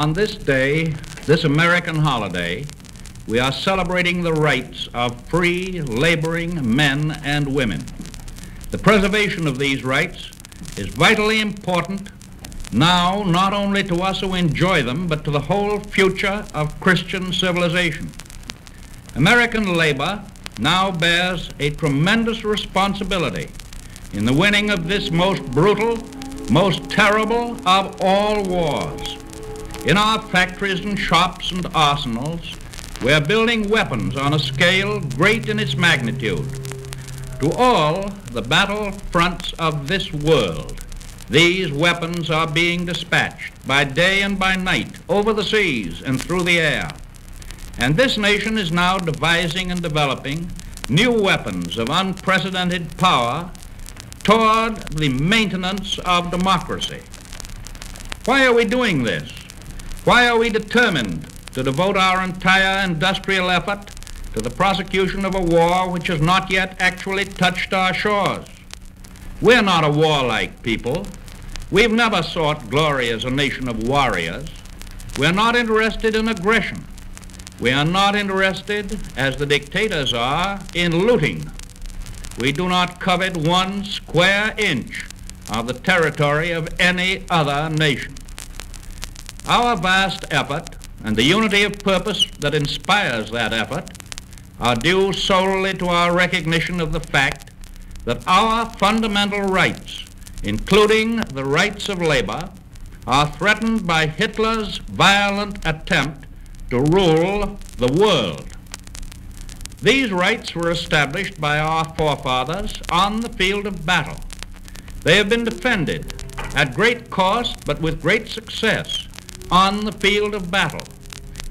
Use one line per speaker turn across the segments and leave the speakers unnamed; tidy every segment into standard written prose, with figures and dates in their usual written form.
On this day, this American holiday, we are celebrating the rights of free, laboring men and women. The preservation of these rights is vitally important now, not only to us who enjoy them, but to the whole future of Christian civilization. American labor now bears a tremendous responsibility in the winning of this most brutal, most terrible of all wars. In our factories and shops and arsenals, we are building weapons on a scale great in its magnitude. To all the battle fronts of this world, these weapons are being dispatched by day and by night, over the seas and through the air. And this nation is now devising and developing new weapons of unprecedented power toward the maintenance of democracy. Why are we doing this? Why are we determined to devote our entire industrial effort to the prosecution of a war which has not yet actually touched our shores? We're not a warlike people. We've never sought glory as a nation of warriors. We're not interested in aggression. We are not interested, as the dictators are, in looting. We do not covet 1 square inch of the territory of any other nation. Our vast effort and the unity of purpose that inspires that effort are due solely to our recognition of the fact that our fundamental rights, including the rights of labor, are threatened by Hitler's violent attempt to rule the world. These rights were established by our forefathers on the field of battle. They have been defended at great cost, but with great success, on the field of battle,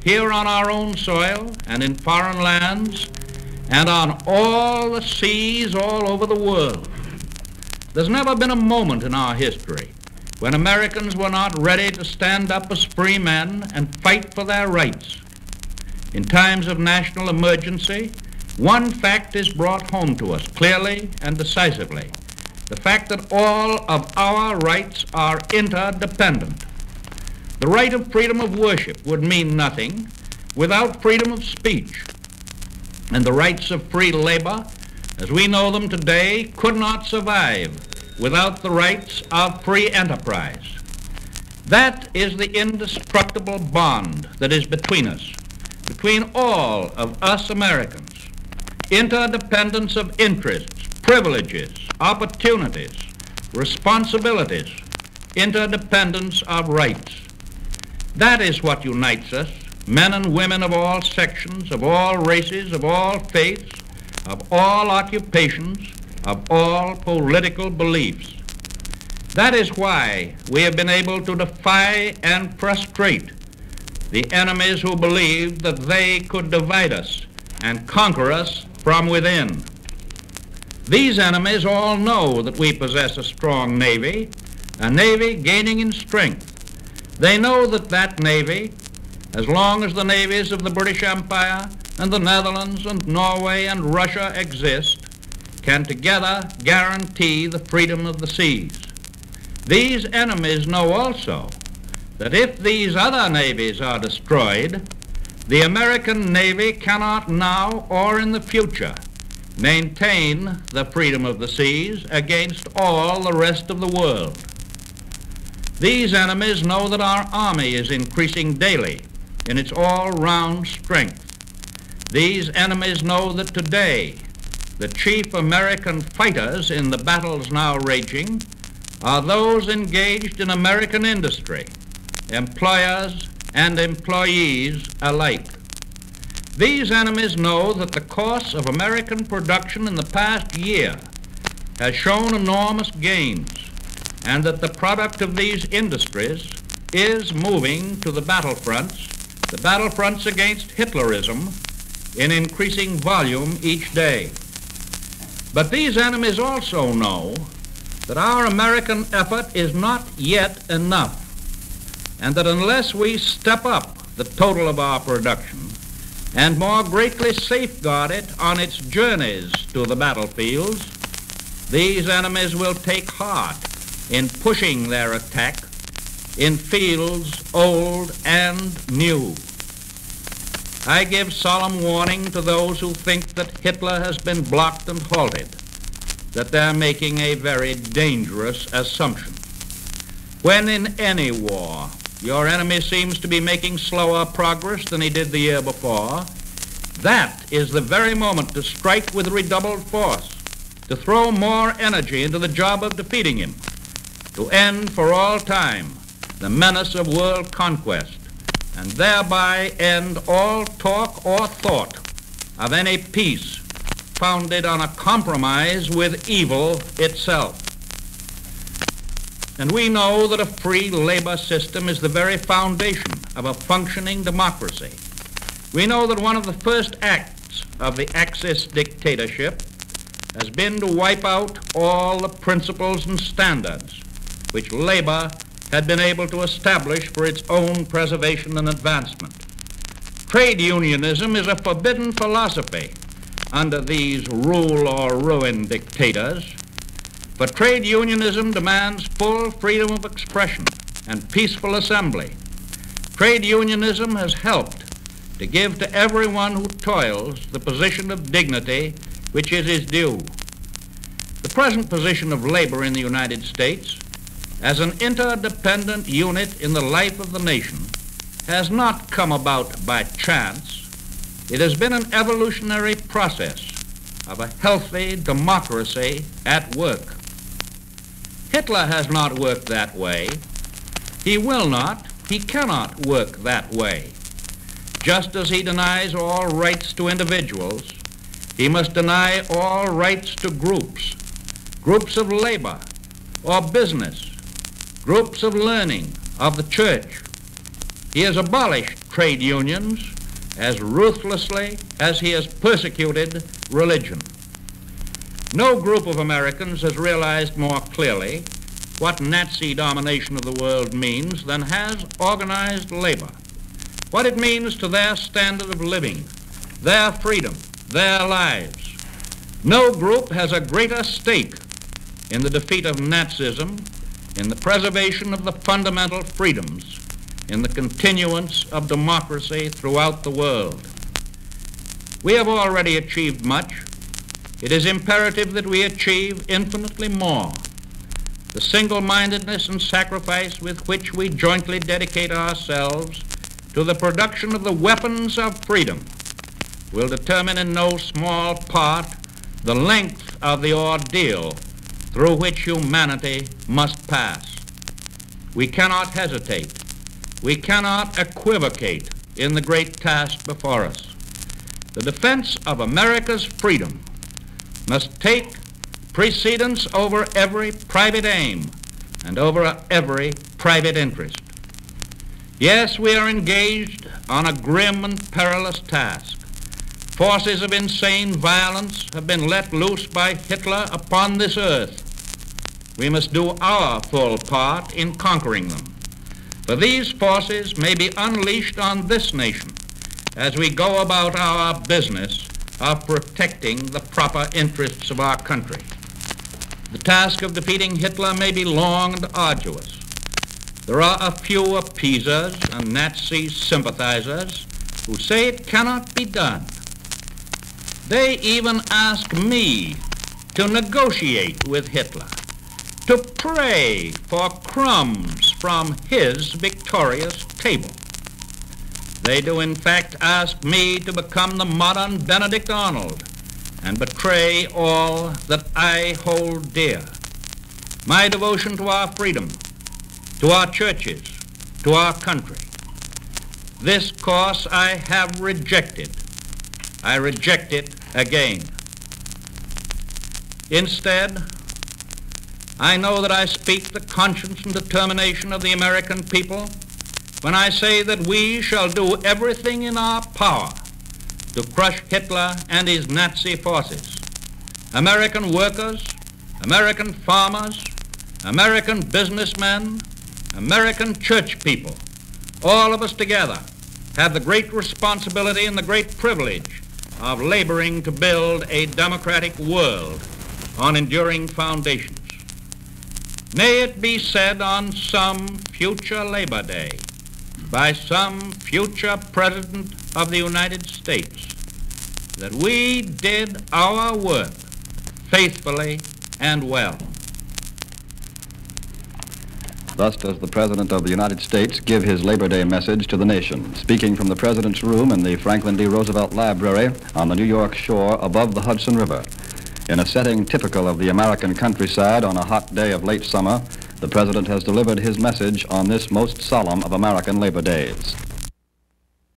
here on our own soil and in foreign lands, and on all the seas all over the world. There's never been a moment in our history when Americans were not ready to stand up as free men and fight for their rights. In times of national emergency, one fact is brought home to us clearly and decisively: the fact that all of our rights are interdependent. The right of freedom of worship would mean nothing without freedom of speech, and the rights of free labor, as we know them today, could not survive without the rights of free enterprise. That is the indestructible bond that is between us, between all of us Americans. Interdependence of interests, privileges, opportunities, responsibilities, interdependence of rights. That is what unites us, men and women of all sections, of all races, of all faiths, of all occupations, of all political beliefs. That is why we have been able to defy and frustrate the enemies who believed that they could divide us and conquer us from within. These enemies all know that we possess a strong Navy, a Navy gaining in strength. They know that that Navy, as long as the navies of the British Empire and the Netherlands and Norway and Russia exist, can together guarantee the freedom of the seas. These enemies know also that if these other navies are destroyed, the American Navy cannot now or in the future maintain the freedom of the seas against all the rest of the world. These enemies know that our Army is increasing daily in its all-round strength. These enemies know that today the chief American fighters in the battles now raging are those engaged in American industry, employers and employees alike. These enemies know that the cost of American production in the past year has shown enormous gains, and that the product of these industries is moving to the battlefronts against Hitlerism in increasing volume each day. But these enemies also know that our American effort is not yet enough, and that unless we step up the total of our production and more greatly safeguard it on its journeys to the battlefields, these enemies will take heart in pushing their attack in fields old and new. I give solemn warning to those who think that Hitler has been blocked and halted, that they're making a very dangerous assumption. When in any war, your enemy seems to be making slower progress than he did the year before, that is the very moment to strike with redoubled force, to throw more energy into the job of defeating him, to end for all time the menace of world conquest, and thereby end all talk or thought of any peace founded on a compromise with evil itself. And we know that a free labor system is the very foundation of a functioning democracy. We know that one of the first acts of the Axis dictatorship has been to wipe out all the principles and standards which labor had been able to establish for its own preservation and advancement. Trade unionism is a forbidden philosophy under these rule or ruin dictators, for trade unionism demands full freedom of expression and peaceful assembly. Trade unionism has helped to give to everyone who toils the position of dignity which is his due. The present position of labor in the United States as an interdependent unit in the life of the nation has not come about by chance. It has been an evolutionary process of a healthy democracy at work. Hitler has not worked that way. He will not, he cannot work that way. Just as he denies all rights to individuals, he must deny all rights to groups, groups of labor or business, groups of learning, of the church. He has abolished trade unions as ruthlessly as he has persecuted religion. No group of Americans has realized more clearly what Nazi domination of the world means than has organized labor, what it means to their standard of living, their freedom, their lives. No group has a greater stake in the defeat of Nazism, in the preservation of the fundamental freedoms, in the continuance of democracy throughout the world. We have already achieved much. It is imperative that we achieve infinitely more. The single-mindedness and sacrifice with which we jointly dedicate ourselves to the production of the weapons of freedom will determine in no small part the length of the ordeal through which humanity must pass. We cannot hesitate. We cannot equivocate in the great task before us. The defense of America's freedom must take precedence over every private aim and over every private interest. Yes, we are engaged on a grim and perilous task. Forces of insane violence have been let loose by Hitler upon this earth. We must do our full part in conquering them. For these forces may be unleashed on this nation as we go about our business of protecting the proper interests of our country. The task of defeating Hitler may be long and arduous. There are a few appeasers and Nazi sympathizers who say it cannot be done. They even ask me to negotiate with Hitler, to pray for crumbs from his victorious table. They do in fact ask me to become the modern Benedict Arnold and betray all that I hold dear. My devotion to our freedom, to our churches, to our country. This course I have rejected. I reject it again. Instead, I know that I speak the conscience and determination of the American people when I say that we shall do everything in our power to crush Hitler and his Nazi forces. American workers, American farmers, American businessmen, American church people, all of us together have the great responsibility and the great privilege of laboring to build a democratic world on enduring foundations. May it be said on some future Labor Day by some future President of the United States that we did our work faithfully and well.
Thus does the President of the United States give his Labor Day message to the nation, speaking from the President's room in the Franklin D. Roosevelt Library on the New York shore above the Hudson River. In a setting typical of the American countryside on a hot day of late summer, the President has delivered his message on this most solemn of American Labor Days.